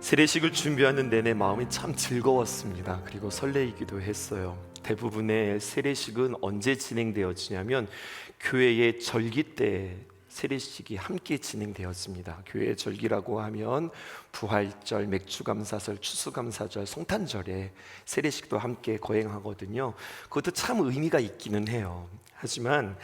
세례식을 준비하는 내내 마음이 참 즐거웠습니다. 그리고 설레이기도 했어요. 대부분의 세례식은 언제 진행되어지냐면 교회의 절기 때 세례식이 함께 진행되었습니다. 교회의 절기라고 하면 부활절, 맥주감사절, 추수감사절, 성탄절에 세례식도 함께 거행하거든요. 그것도 참 의미가 있기는 해요. 하지만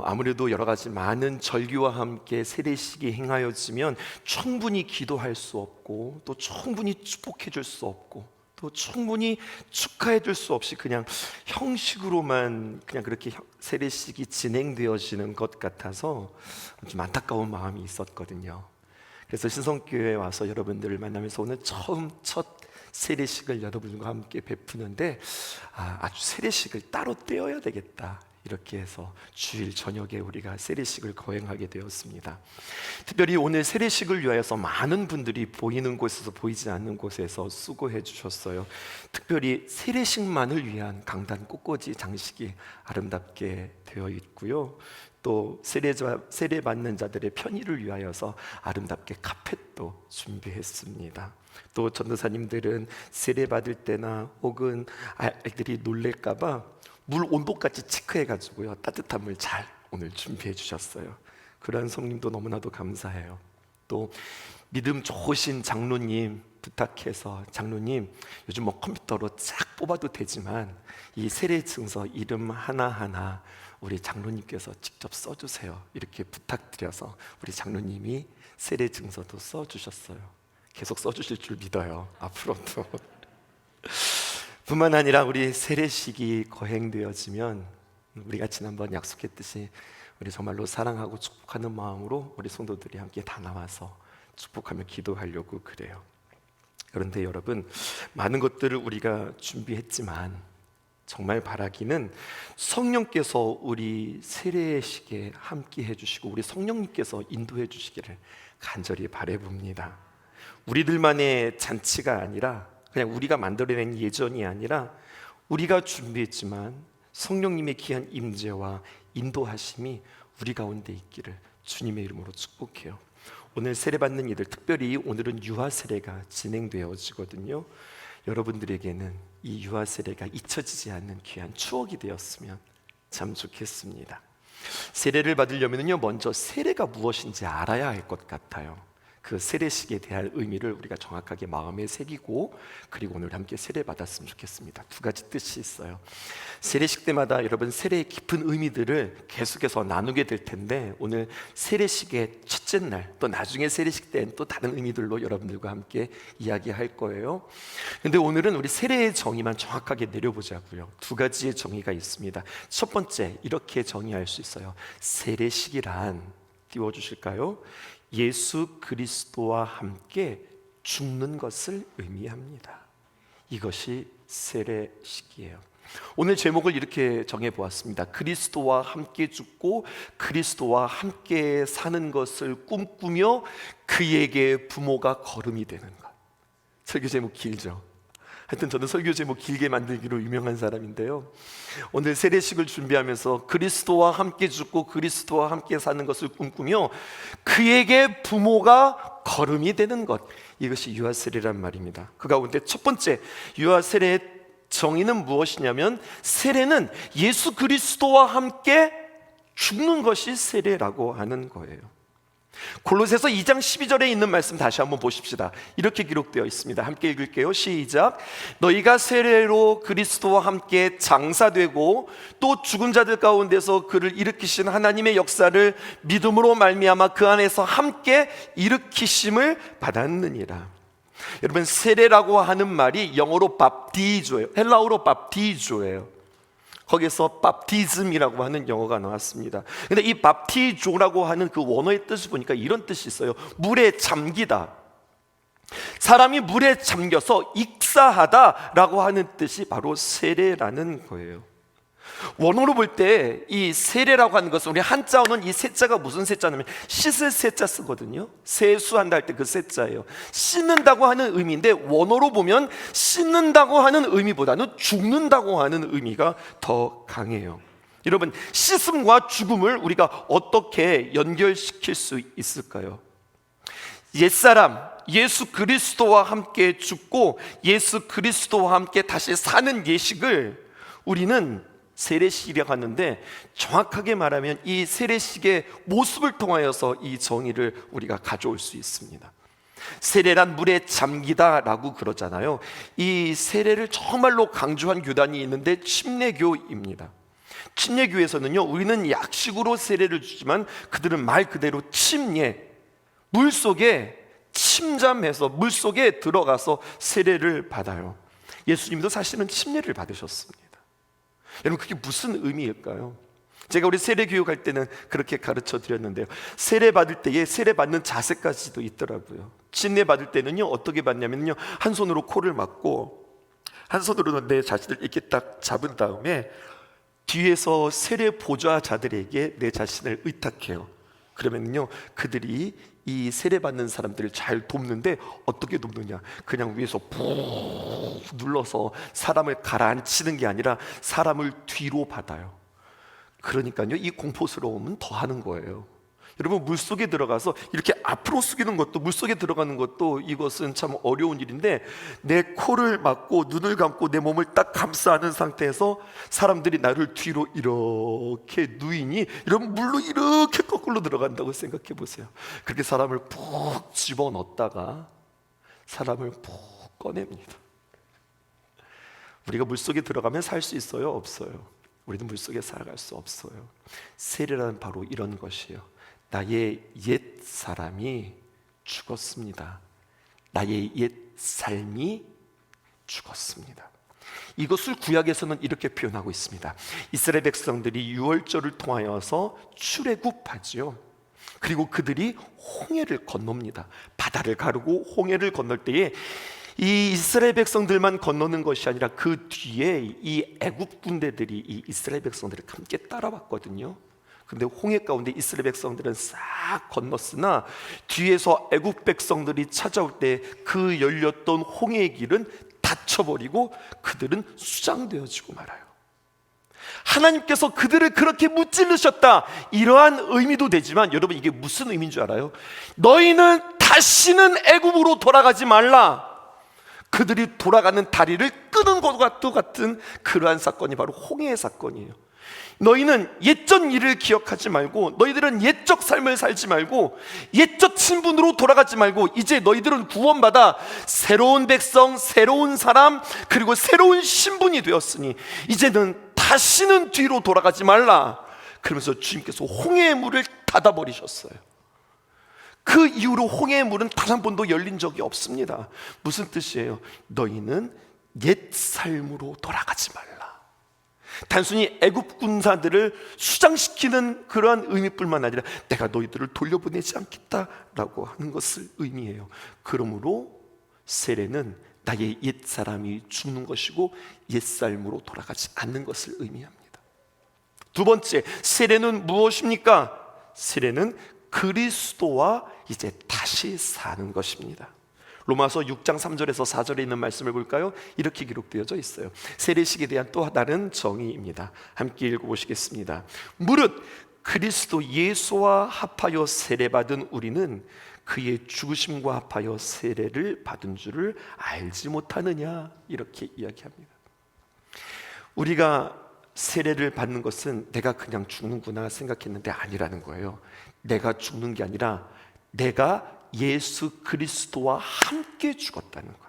아무래도 여러 가지 많은 절기와 함께 세례식이 행하여지면 충분히 기도할 수 없고, 또 충분히 축복해 줄 수 없고, 또 충분히 축하해 줄 수 없이 그냥 형식으로만 그냥 그렇게 세례식이 진행되어지는 것 같아서 좀 안타까운 마음이 있었거든요. 그래서 신성교회에 와서 여러분들을 만나면서 오늘 첫 세례식을 여러분과 함께 베푸는데 아주 세례식을 따로 떼어야 되겠다, 이렇게 해서 주일 저녁에 우리가 세례식을 거행하게 되었습니다. 특별히 오늘 세례식을 위하여서 많은 분들이 보이는 곳에서 보이지 않는 곳에서 수고해 주셨어요. 특별히 세례식만을 위한 강단 꽃꽂이 장식이 아름답게 되어 있고요, 또 세례 받는 자들의 편의를 위하여서 아름답게 카펫도 준비했습니다. 또 전도사님들은 세례 받을 때나 혹은 아이들이 놀랄까봐 물 온도까지 체크해가지고요, 따뜻한 물 잘 오늘 준비해 주셨어요. 그러한 성님도 너무나도 감사해요. 또 믿음 좋으신 장로님 부탁해서, 장로님 요즘 컴퓨터로 쫙 뽑아도 되지만 이 세례 증서 이름 하나하나 우리 장로님께서 직접 써주세요, 이렇게 부탁드려서 우리 장로님이 세례 증서도 써주셨어요. 계속 써주실 줄 믿어요, 앞으로도. 뿐만 아니라 우리 세례식이 거행되어지면 우리가 지난번 약속했듯이 우리 정말로 사랑하고 축복하는 마음으로 우리 성도들이 함께 다 나와서 축복하며 기도하려고 그래요. 그런데 여러분, 많은 것들을 우리가 준비했지만 정말 바라기는 성령께서 우리 세례식에 함께 해주시고 우리 성령님께서 인도해 주시기를 간절히 바라봅니다. 우리들만의 잔치가 아니라, 그냥 우리가 만들어낸 예전이 아니라 우리가 준비했지만 성령님의 귀한 임재와 인도하심이 우리 가운데 있기를 주님의 이름으로 축복해요. 오늘 세례받는 이들, 특별히 오늘은 유아 세례가 진행되어지거든요. 여러분들에게는 이 유아 세례가 잊혀지지 않는 귀한 추억이 되었으면 참 좋겠습니다. 세례를 받으려면요, 먼저 세례가 무엇인지 알아야 할 것 같아요. 그 세례식에 대한 의미를 우리가 정확하게 마음에 새기고, 그리고 오늘 함께 세례 받았으면 좋겠습니다. 두 가지 뜻이 있어요. 세례식 때마다 여러분 세례의 깊은 의미들을 계속해서 나누게 될 텐데, 오늘 세례식의 첫째 날, 또 나중에 세례식 때는 또 다른 의미들로 여러분들과 함께 이야기할 거예요. 근데 오늘은 우리 세례의 정의만 정확하게 내려보자고요. 두 가지의 정의가 있습니다. 첫 번째, 이렇게 정의할 수 있어요. 세례식이란, 띄워주실까요? 예수 그리스도와 함께 죽는 것을 의미합니다. 이것이 세례식이에요. 오늘 제목을 이렇게 정해보았습니다. 그리스도와 함께 죽고 그리스도와 함께 사는 것을 꿈꾸며 그에게 부모가 거름이 되는 것. 설교 제목 길죠? 하여튼 저는 설교 제목 길게 만들기로 유명한 사람인데요, 오늘 세례식을 준비하면서 그리스도와 함께 죽고 그리스도와 함께 사는 것을 꿈꾸며 그에게 부모가 거름이 되는 것, 이것이 유아 세례란 말입니다. 그 가운데 첫 번째 유아 세례의 정의는 무엇이냐면, 세례는 예수 그리스도와 함께 죽는 것이 세례라고 하는 거예요. 골로새서 2장 12절에 있는 말씀 다시 한번 보십시다. 이렇게 기록되어 있습니다. 함께 읽을게요. 시작. 너희가 세례로 그리스도와 함께 장사되고 또 죽은 자들 가운데서 그를 일으키신 하나님의 역사를 믿음으로 말미암아 그 안에서 함께 일으키심을 받았느니라. 여러분, 세례라고 하는 말이 영어로 밥디조예요. 헬라어로 밥디조예요. 거기서 밥티즘이라고 하는 영어가 나왔습니다. 근데 이 밥티조라고 하는 그 원어의 뜻을 보니까 이런 뜻이 있어요. 물에 잠기다. 사람이 물에 잠겨서 익사하다라고 하는 뜻이 바로 세례라는 거예요. 원어로 볼 때 이 세례라고 하는 것은, 우리 한자어는 이 세자가 무슨 세자냐면 씻을 세자 쓰거든요. 세수한다 할 때 그 세자예요. 씻는다고 하는 의미인데, 원어로 보면 씻는다고 하는 의미보다는 죽는다고 하는 의미가 더 강해요. 여러분, 씻음과 죽음을 우리가 어떻게 연결시킬 수 있을까요? 옛사람 예수 그리스도와 함께 죽고 예수 그리스도와 함께 다시 사는 예식을 우리는 세례식이라고 하는데, 정확하게 말하면 이 세례식의 모습을 통하여서 이 정의를 우리가 가져올 수 있습니다. 세례란 물에 잠기다 라고 그러잖아요. 이 세례를 정말로 강조한 교단이 있는데 침례교입니다. 침례교에서는요, 우리는 약식으로 세례를 주지만 그들은 말 그대로 침례, 물속에 침잠해서 물속에 들어가서 세례를 받아요. 예수님도 사실은 침례를 받으셨습니다. 여러분, 그게 무슨 의미일까요? 제가 우리 세례 교육할 때는 그렇게 가르쳐 드렸는데요, 세례 받을 때에 세례 받는 자세까지도 있더라고요. 침례 받을 때는요, 어떻게 받냐면요, 한 손으로 코를 막고 한 손으로는 내 자신을 이렇게 딱 잡은 다음에 뒤에서 세례 보좌자들에게 내 자신을 의탁해요. 그러면요, 그들이 이 세례 받는 사람들을 잘 돕는데, 어떻게 돕느냐, 그냥 위에서 푹 눌러서 사람을 가라앉히는 게 아니라 사람을 뒤로 받아요. 그러니까요, 이 공포스러움은 더 하는 거예요. 여러분, 물속에 들어가서 이렇게 앞으로 숙이는 것도, 물속에 들어가는 것도, 이것은 참 어려운 일인데, 내 코를 막고 눈을 감고 내 몸을 딱 감싸 안은 상태에서 사람들이 나를 뒤로 이렇게 누이니, 여러분, 물로 이렇게 거꾸로 들어간다고 생각해 보세요. 그렇게 사람을 푹 집어넣었다가 사람을 푹 꺼냅니다. 우리가 물속에 들어가면 살 수 있어요? 없어요? 우리는 물속에 살아갈 수 없어요. 세례란 바로 이런 것이에요. 나의 옛 사람이 죽었습니다. 나의 옛 삶이 죽었습니다. 이것을 구약에서는 이렇게 표현하고 있습니다. 이스라엘 백성들이 유월절을 통하여서 출애굽하지요. 그리고 그들이 홍해를 건넙니다. 바다를 가르고 홍해를 건널 때에 이 이스라엘 백성들만 건너는 것이 아니라 그 뒤에 이 애굽 군대들이 이 이스라엘 백성들을 함께 따라왔거든요. 근데 홍해 가운데 이스라엘 백성들은 싹 건넜으나 뒤에서 애굽 백성들이 찾아올 때 그 열렸던 홍해의 길은 닫혀버리고 그들은 수장되어지고 말아요. 하나님께서 그들을 그렇게 무찌르셨다, 이러한 의미도 되지만, 여러분, 이게 무슨 의미인 줄 알아요? 너희는 다시는 애굽으로 돌아가지 말라. 그들이 돌아가는 다리를 끄는 것과 똑같은 그러한 사건이 바로 홍해의 사건이에요. 너희는 옛전 일을 기억하지 말고, 너희들은 옛적 삶을 살지 말고, 옛적 신분으로 돌아가지 말고, 이제 너희들은 구원받아 새로운 백성, 새로운 사람, 그리고 새로운 신분이 되었으니 이제는 다시는 뒤로 돌아가지 말라. 그러면서 주님께서 홍해의 물을 닫아버리셨어요. 그 이후로 홍해의 물은 단 한 번도 열린 적이 없습니다. 무슨 뜻이에요? 너희는 옛 삶으로 돌아가지 말라. 단순히 애굽 군사들을 수장시키는 그러한 의미뿐만 아니라 내가 너희들을 돌려보내지 않겠다라고 하는 것을 의미해요. 그러므로 세례는 나의 옛사람이 죽는 것이고 옛삶으로 돌아가지 않는 것을 의미합니다. 두 번째, 세례는 무엇입니까? 세례는 그리스도와 이제 다시 사는 것입니다. 로마서 6장 3절에서 4절에 있는 말씀을 볼까요? 이렇게 기록되어져 있어요. 세례식에 대한 또 다른 정의입니다. 함께 읽어보시겠습니다. 무릇 그리스도 예수와 합하여 세례받은 우리는 그의 죽으심과 합하여 세례를 받은 줄을 알지 못하느냐, 이렇게 이야기합니다. 우리가 세례를 받는 것은 내가 그냥 죽는구나 생각했는데 아니라는 거예요. 내가 죽는 게 아니라 내가 예수 그리스도와 함께 죽었다는 거예요.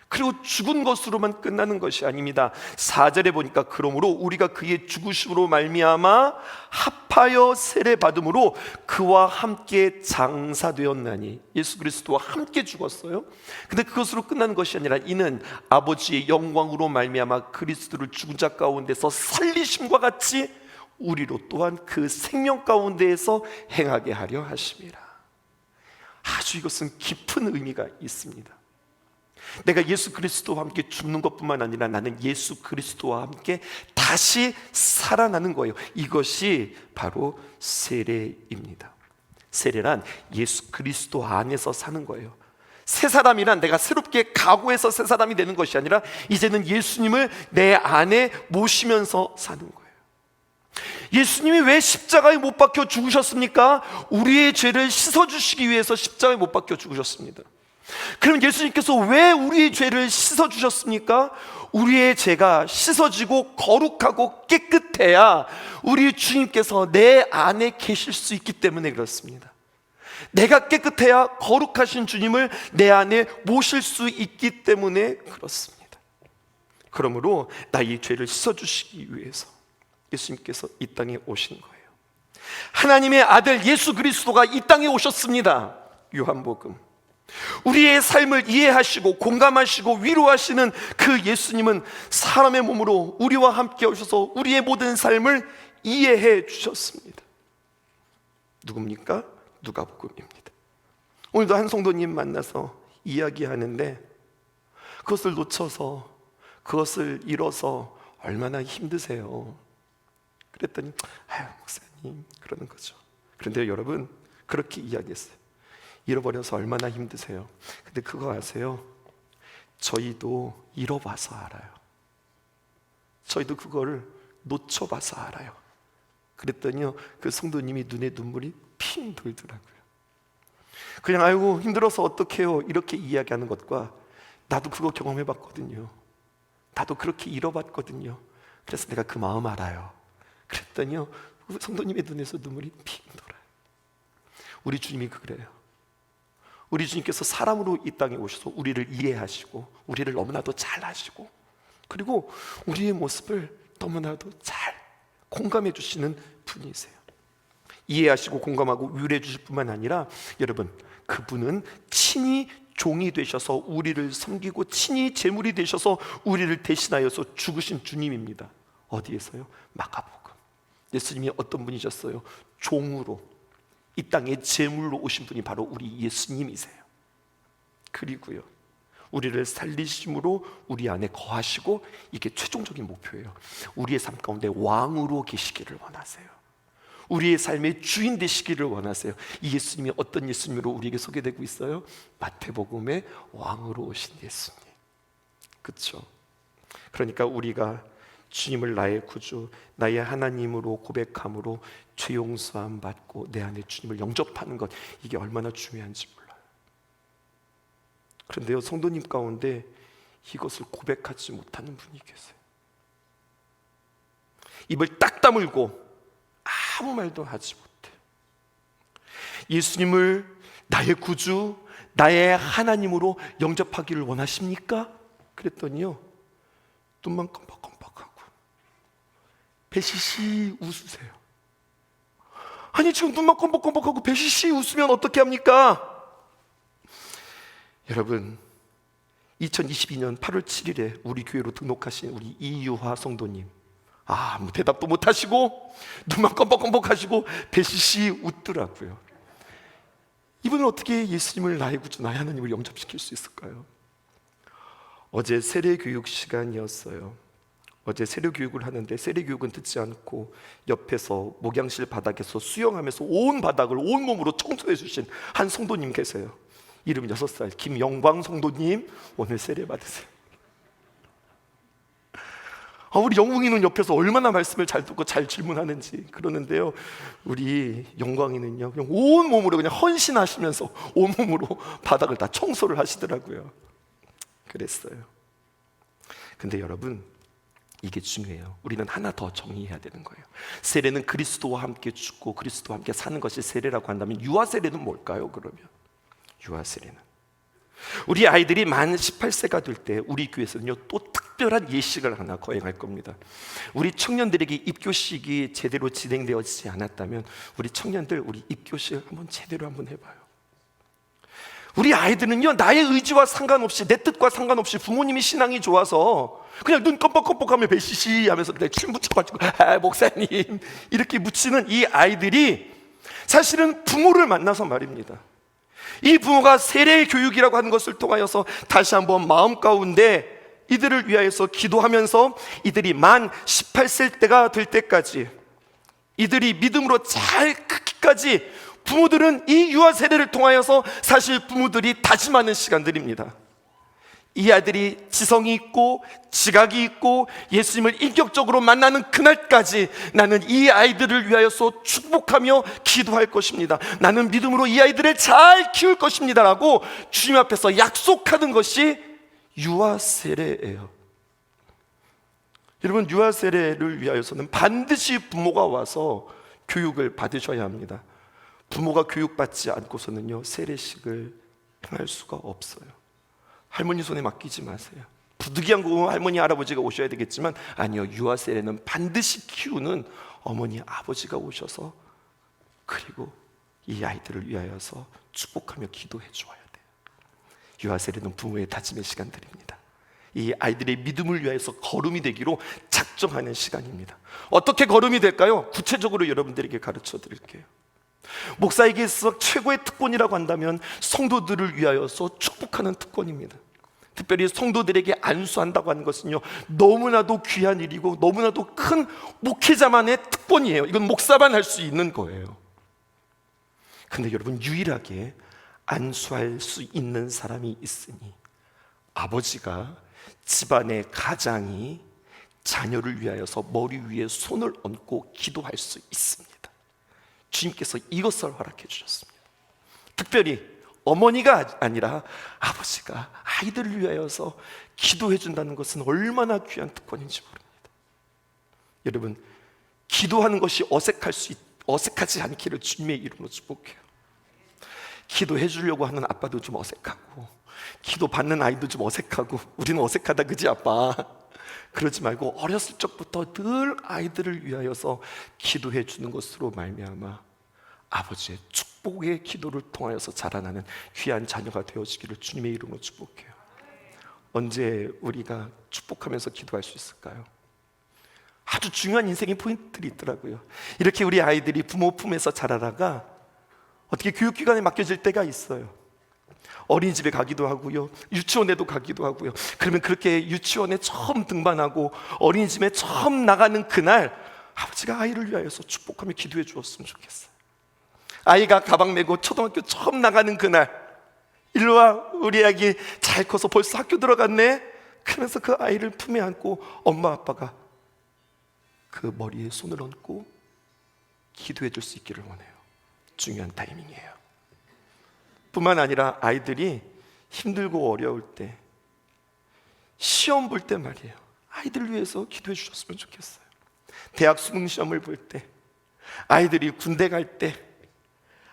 그리고 죽은 것으로만 끝나는 것이 아닙니다. 4절에 보니까 그러므로 우리가 그의 죽으심으로 말미암아 합하여 세례 받음으로 그와 함께 장사되었나니, 예수 그리스도와 함께 죽었어요. 근데 그것으로 끝나는 것이 아니라 이는 아버지의 영광으로 말미암아 그리스도를 죽은 자 가운데서 살리심과 같이 우리로 또한 그 생명 가운데에서 행하게 하려 하심이라. 아주 이것은 깊은 의미가 있습니다. 내가 예수 그리스도와 함께 죽는 것뿐만 아니라 나는 예수 그리스도와 함께 다시 살아나는 거예요. 이것이 바로 세례입니다. 세례란 예수 그리스도 안에서 사는 거예요. 새 사람이란 내가 새롭게 각오해서 새 사람이 되는 것이 아니라 이제는 예수님을 내 안에 모시면서 사는 거예요. 예수님이 왜 십자가에 못 박혀 죽으셨습니까? 우리의 죄를 씻어주시기 위해서 십자가에 못 박혀 죽으셨습니다. 그럼 예수님께서 왜 우리의 죄를 씻어주셨습니까? 우리의 죄가 씻어지고 거룩하고 깨끗해야 우리 주님께서 내 안에 계실 수 있기 때문에 그렇습니다. 내가 깨끗해야 거룩하신 주님을 내 안에 모실 수 있기 때문에 그렇습니다. 그러므로 나의 죄를 씻어주시기 위해서 예수님께서 이 땅에 오신 거예요. 하나님의 아들 예수 그리스도가 이 땅에 오셨습니다. 요한복음. 우리의 삶을 이해하시고 공감하시고 위로하시는 그 예수님은 사람의 몸으로 우리와 함께 오셔서 우리의 모든 삶을 이해해 주셨습니다. 누굽니까? 누가복음입니다. 오늘도 한 성도님 만나서 이야기하는데 그것을 놓쳐서 그것을 잃어서 얼마나 힘드세요. 그랬더니 아유 목사님 그러는 거죠. 그런데 여러분 그렇게 이야기했어요. 잃어버려서 얼마나 힘드세요. 근데 그거 아세요? 저희도 잃어봐서 알아요. 저희도 그거를 놓쳐봐서 알아요. 그랬더니요 그 성도님이 눈에 눈물이 핑 돌더라고요. 그냥 아이고 힘들어서 어떡해요 이렇게 이야기하는 것과 나도 그거 경험해봤거든요. 나도 그렇게 잃어봤거든요. 그래서 내가 그 마음 알아요. 그랬더니요 성도님의 눈에서 눈물이 핑 돌아요. 우리 주님이 그래요. 우리 주님께서 사람으로 이 땅에 오셔서 우리를 이해하시고 우리를 너무나도 잘 아시고 그리고 우리의 모습을 너무나도 잘 공감해 주시는 분이세요. 이해하시고 공감하고 위로해 주실 뿐만 아니라 여러분 그분은 친히 종이 되셔서 우리를 섬기고 친히 제물이 되셔서 우리를 대신하여서 죽으신 주님입니다. 어디에서요? 마가복음. 예수님이 어떤 분이셨어요? 종으로 이 땅에 제물로 오신 분이 바로 우리 예수님이세요. 그리고요 우리를 살리심으로 우리 안에 거하시고 이게 최종적인 목표예요. 우리의 삶 가운데 왕으로 계시기를 원하세요. 우리의 삶의 주인 되시기를 원하세요. 이 예수님이 어떤 예수님으로 우리에게 소개되고 있어요? 마태복음의 왕으로 오신 예수님. 그렇죠? 그러니까 우리가 주님을 나의 구주, 나의 하나님으로 고백함으로 죄 용서함 받고 내 안에 주님을 영접하는 것, 이게 얼마나 중요한지 몰라요. 그런데요 성도님 가운데 이것을 고백하지 못하는 분이 계세요. 입을 딱 다물고 아무 말도 하지 못해요. 예수님을 나의 구주, 나의 하나님으로 영접하기를 원하십니까? 그랬더니요 눈만 깜빡깜빡하고 배시시 웃으세요. 아니 지금 눈만 껌뻑껌뻑하고 배시시 웃으면 어떻게 합니까? 여러분 2022년 8월 7일에 우리 교회로 등록하신 우리 이유화 성도님 아무 대답도 못하시고 눈만 껌뻑껌뻑하시고 배시시 웃더라고요. 이분은 어떻게 예수님을 나의 구주 나의 하나님을 영접시킬 수 있을까요? 어제 세례교육 시간이었어요. 어제 세례교육을 하는데 세례교육은 듣지 않고 옆에서 목양실 바닥에서 수영하면서 온 바닥을 온몸으로 청소해 주신 한 성도님 계세요. 이름 6살 김영광 성도님 오늘 세례 받으세요. 우리 영웅이는 옆에서 얼마나 말씀을 잘 듣고 잘 질문하는지 그러는데요 우리 영광이는요 그냥 온몸으로 그냥 헌신하시면서 온몸으로 바닥을 다 청소를 하시더라고요. 그랬어요. 근데 여러분 이게 중요해요. 우리는 하나 더 정의해야 되는 거예요. 세례는 그리스도와 함께 죽고 그리스도와 함께 사는 것이 세례라고 한다면 유아 세례는 뭘까요? 그러면 유아 세례는 우리 아이들이 만 18세가 될 때 우리 교회에서는요 또 특별한 예식을 하나 거행할 겁니다. 우리 청년들에게 입교식이 제대로 진행되어지지 않았다면 우리 청년들 우리 입교식 한번 제대로 한번 해봐요. 우리 아이들은요 나의 의지와 상관없이 내 뜻과 상관없이 부모님이 신앙이 좋아서 그냥 눈 껌뻑껌뻑하며 배시시 하면서 그냥 춤 붙여가지고 목사님 이렇게 묻히는 이 아이들이 사실은 부모를 만나서 말입니다. 이 부모가 세례 교육이라고 하는 것을 통하여서 다시 한번 마음 가운데 이들을 위하여서 기도하면서 이들이 만 18세 때가 될 때까지 이들이 믿음으로 잘 크기까지 부모들은 이 유아 세례를 통하여서 사실 부모들이 다짐하는 시간들입니다. 이 아들이 지성이 있고 지각이 있고 예수님을 인격적으로 만나는 그날까지 나는 이 아이들을 위하여서 축복하며 기도할 것입니다. 나는 믿음으로 이 아이들을 잘 키울 것입니다 라고 주님 앞에서 약속하는 것이 유아 세례예요. 여러분, 유아 세례를 위하여서는 반드시 부모가 와서 교육을 받으셔야 합니다. 부모가 교육받지 않고서는요, 세례식을 행할 수가 없어요. 할머니 손에 맡기지 마세요. 부득이한 거 할머니 할아버지가 오셔야 되겠지만 아니요, 유아 세례는 반드시 키우는 어머니 아버지가 오셔서 그리고 이 아이들을 위하여서 축복하며 기도해 주어야 돼요. 유아 세례는 부모의 다짐의 시간들입니다. 이 아이들의 믿음을 위하여서 걸음이 되기로 작정하는 시간입니다. 어떻게 걸음이 될까요? 구체적으로 여러분들에게 가르쳐 드릴게요. 목사에게 있어 최고의 특권이라고 한다면 성도들을 위하여서 축복하는 특권입니다. 특별히 성도들에게 안수한다고 하는 것은요, 너무나도 귀한 일이고 너무나도 큰 목회자만의 특권이에요. 이건 목사만 할 수 있는 거예요. 근데 여러분, 유일하게 안수할 수 있는 사람이 있으니 아버지가, 집안의 가장이 자녀를 위하여서 머리 위에 손을 얹고 기도할 수 있습니다. 주님께서 이것을 허락해 주셨습니다. 특별히 어머니가 아니라 아버지가 아이들을 위하여서 기도해 준다는 것은 얼마나 귀한 특권인지 모릅니다. 여러분, 기도하는 것이 어색하지 않기를 주님의 이름으로 축복해요. 기도해 주려고 하는 아빠도 좀 어색하고, 기도 받는 아이도 좀 어색하고, 우리는 어색하다 그지 아빠? 그러지 말고 어렸을 적부터 늘 아이들을 위하여서 기도해 주는 것으로 말미암아 아버지의 축복의 기도를 통하여서 자라나는 귀한 자녀가 되어지기를 주님의 이름으로 축복해요. 언제 우리가 축복하면서 기도할 수 있을까요? 아주 중요한 인생의 포인트들이 있더라고요. 이렇게 우리 아이들이 부모 품에서 자라다가 어떻게 교육기관에 맡겨질 때가 있어요. 어린이집에 가기도 하고요, 유치원에도 가기도 하고요. 그러면 그렇게 유치원에 처음 등반하고 어린이집에 처음 나가는 그날 아버지가 아이를 위하여서 축복하며 기도해 주었으면 좋겠어요. 아이가 가방 메고 초등학교 처음 나가는 그날, 일로와 우리 아기 잘 커서 벌써 학교 들어갔네? 그러면서 그 아이를 품에 안고 엄마 아빠가 그 머리에 손을 얹고 기도해 줄 수 있기를 원해요. 중요한 타이밍이에요. 뿐만 아니라 아이들이 힘들고 어려울 때, 시험 볼 때 말이에요, 아이들을 위해서 기도해 주셨으면 좋겠어요. 대학 수능 시험을 볼 때, 아이들이 군대 갈 때,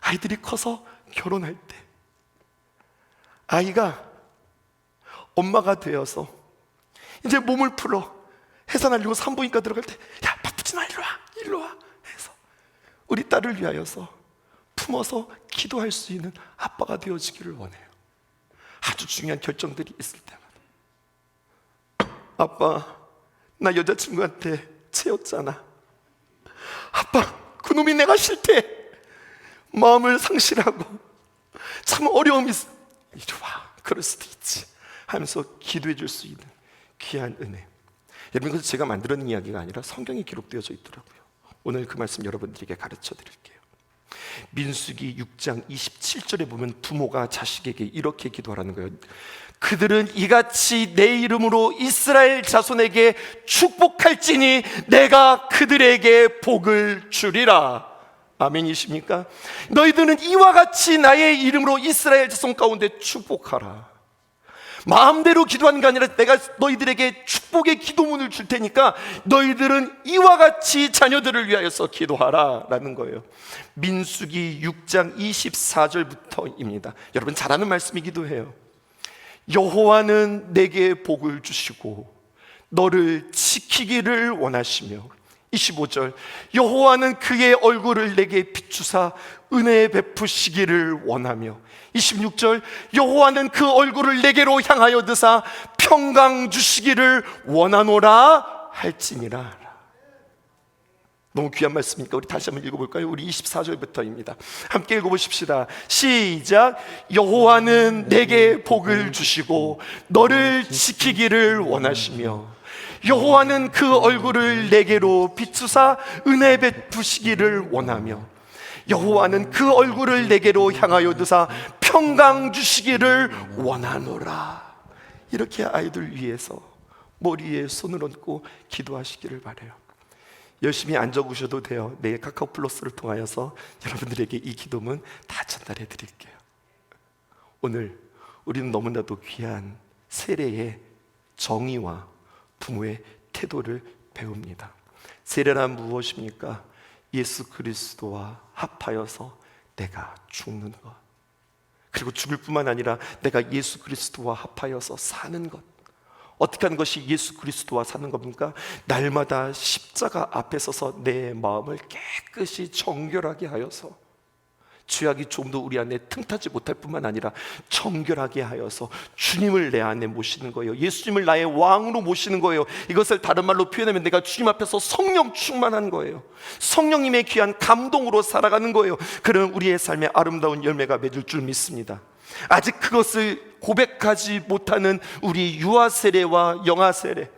아이들이 커서 결혼할 때, 아이가 엄마가 되어서 이제 몸을 풀어 해산 하려고 산부인과 들어갈 때, 야 바쁘지 마, 일로 와 해서 우리 딸을 위하여서 품어서 기도할 수 있는 아빠가 되어지기를 원해요. 아주 중요한 결정들이 있을 때마다, 아빠 나 여자친구한테 채였잖아, 아빠 그놈이 내가 싫대, 마음을 상실하고 참 어려움이 있어, 이리 와, 그럴 수도 있지 하면서 기도해 줄 수 있는 귀한 은혜. 여러분, 그것은 제가 만들어낸 이야기가 아니라 성경에 기록되어져 있더라고요. 오늘 그 말씀 여러분들에게 가르쳐 드릴게요. 민수기 6장 27절에 보면 부모가 자식에게 이렇게 기도하라는 거예요. 그들은 이같이 내 이름으로 이스라엘 자손에게 축복할지니 내가 그들에게 복을 주리라. 아멘이십니까? 너희들은 이와 같이 나의 이름으로 이스라엘 자손 가운데 축복하라. 마음대로 기도하는 게 아니라 내가 너희들에게 축복의 기도문을 줄 테니까 너희들은 이와 같이 자녀들을 위하여서 기도하라 라는 거예요. 민수기 6장 24절부터입니다. 여러분 잘 아는 말씀이기도 해요. 여호와는 내게 복을 주시고 너를 지키기를 원하시며, 25절, 여호와는 그의 얼굴을 내게 비추사 은혜 베푸시기를 원하며, 26절, 여호와는 그 얼굴을 내게로 향하여 드사 평강 주시기를 원하노라 할지니라. 너무 귀한 말씀이니까 우리 다시 한번 읽어볼까요? 우리 24절부터입니다. 함께 읽어보십시다. 시작. 여호와는 내게 복을 주시고 너를 지키기를 원하시며, 여호와는 그 얼굴을 내게로 비추사 은혜 베푸시기를 원하며, 여호와는 그 얼굴을 내게로 향하여 드사 평강 주시기를 원하노라. 이렇게 아이들 위해서 머리에 손을 얹고 기도하시기를 바라요. 열심히 안 적으셔도 돼요. 내일 카카오 플러스를 통하여서 여러분들에게 이 기도문 다 전달해 드릴게요. 오늘 우리는 너무나도 귀한 세례의 정의와 부모의 태도를 배웁니다. 세례란 무엇입니까? 예수 그리스도와 합하여서 내가 죽는 것, 그리고 죽을 뿐만 아니라 내가 예수 그리스도와 합하여서 사는 것. 어떻게 하는 것이 예수 그리스도와 사는 겁니까? 날마다 십자가 앞에 서서 내 마음을 깨끗이 정결하게 하여서, 죄악이 좀 더 우리 안에 틈타지 못할 뿐만 아니라 정결하게 하여서 주님을 내 안에 모시는 거예요. 예수님을 나의 왕으로 모시는 거예요. 이것을 다른 말로 표현하면 내가 주님 앞에서 성령 충만한 거예요. 성령님의 귀한 감동으로 살아가는 거예요. 그러면 우리의 삶에 아름다운 열매가 맺을 줄 믿습니다. 아직 그것을 고백하지 못하는 우리 유아 세례와 영아 세례,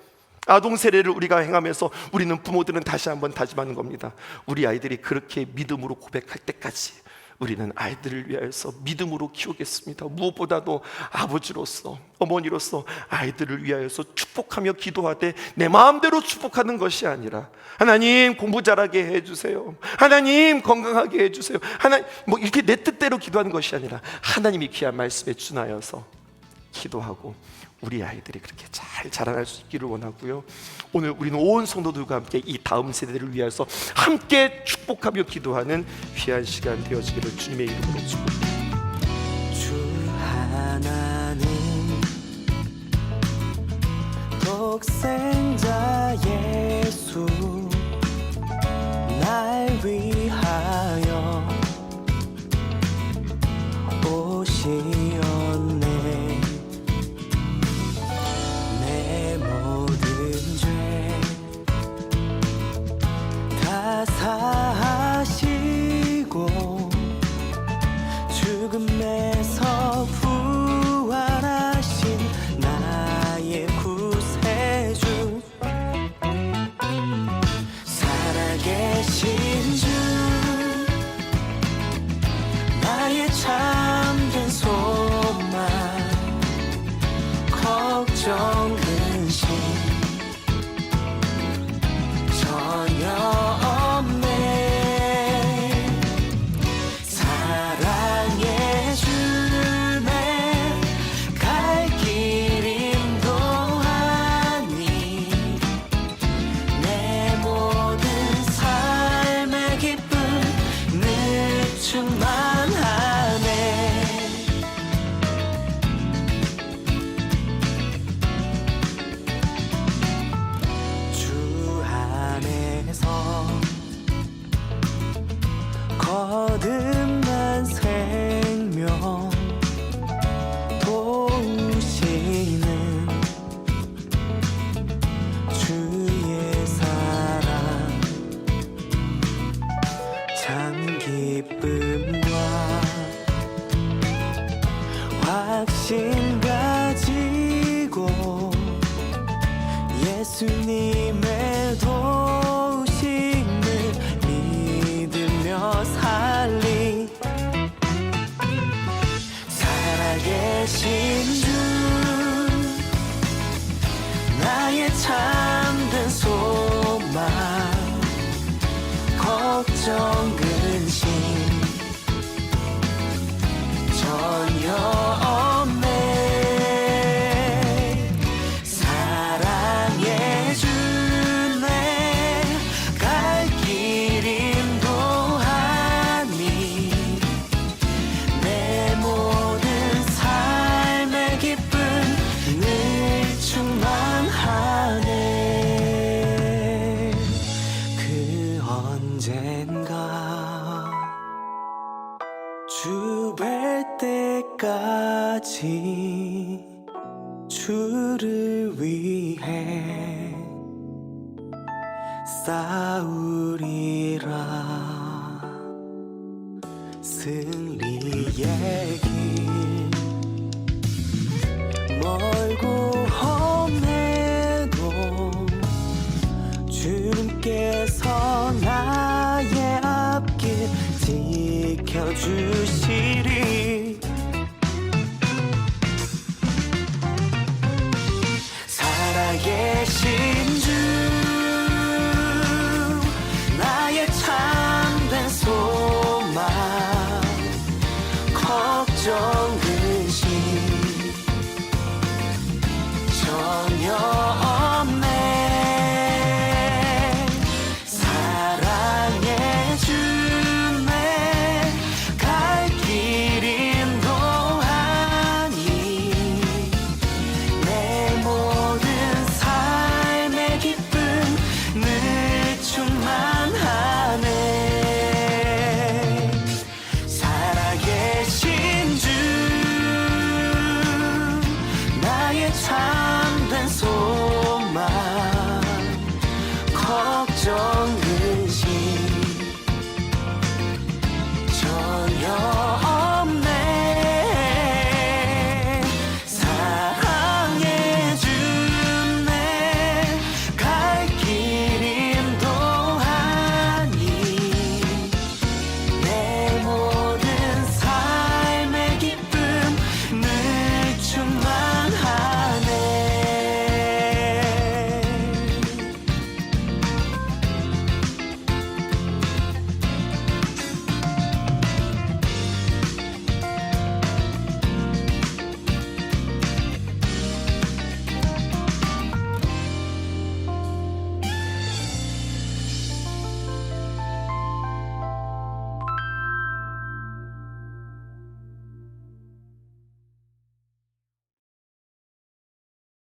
아동 세례를 우리가 행하면서 우리는 부모들은 다시 한번 다짐하는 겁니다. 우리 아이들이 그렇게 믿음으로 고백할 때까지 우리는 아이들을 위하여서 믿음으로 키우겠습니다. 무엇보다도 아버지로서, 어머니로서 아이들을 위하여서 축복하며 기도하되 내 마음대로 축복하는 것이 아니라, 하나님 공부 잘하게 해주세요, 하나님 건강하게 해주세요, 하나님 뭐 이렇게 내 뜻대로 기도하는 것이 아니라 하나님이 귀한 말씀에 준하여서 기도하고 우리 아이들이 그렇게 잘 자라날 수 있기를 원하고요. 오늘 우리는 온 성도들과 함께 이 다음 세대를 위해서 함께 축복하며 기도하는 귀한 시간 되어지기를 주님의 이름으로 축복합니다. 주 하나님 독생자 예수 날 위하여 오시었네. 내 모든 죄 다 사하시고 죽음에서 부활하신 나의 구세주, 살아계신 주, 나의 참된 소망, 걱정 근심 전혀 없네. 사랑해 주네. 갈 길 인도하니 내 모든 삶의 기쁨 늘 충만하네. 주 안에서 거듭난 생명 도우시는 주의 사랑, 참 기쁨과 확신 가지고 예수님의 도우심을 믿으며 살리. 살아계신 주, 나의 참된 소망, 걱정 근심 전혀 없네. 사랑해 주네. 갈 길 인도하니 내 모든 삶의 기쁨 늘 충만하네. 그 언젠가 주 뵐 때까지 주를 위해 싸우리라. 승리의 길 멀고 험해도 주님께서 나의 앞길 지켜주시리. 저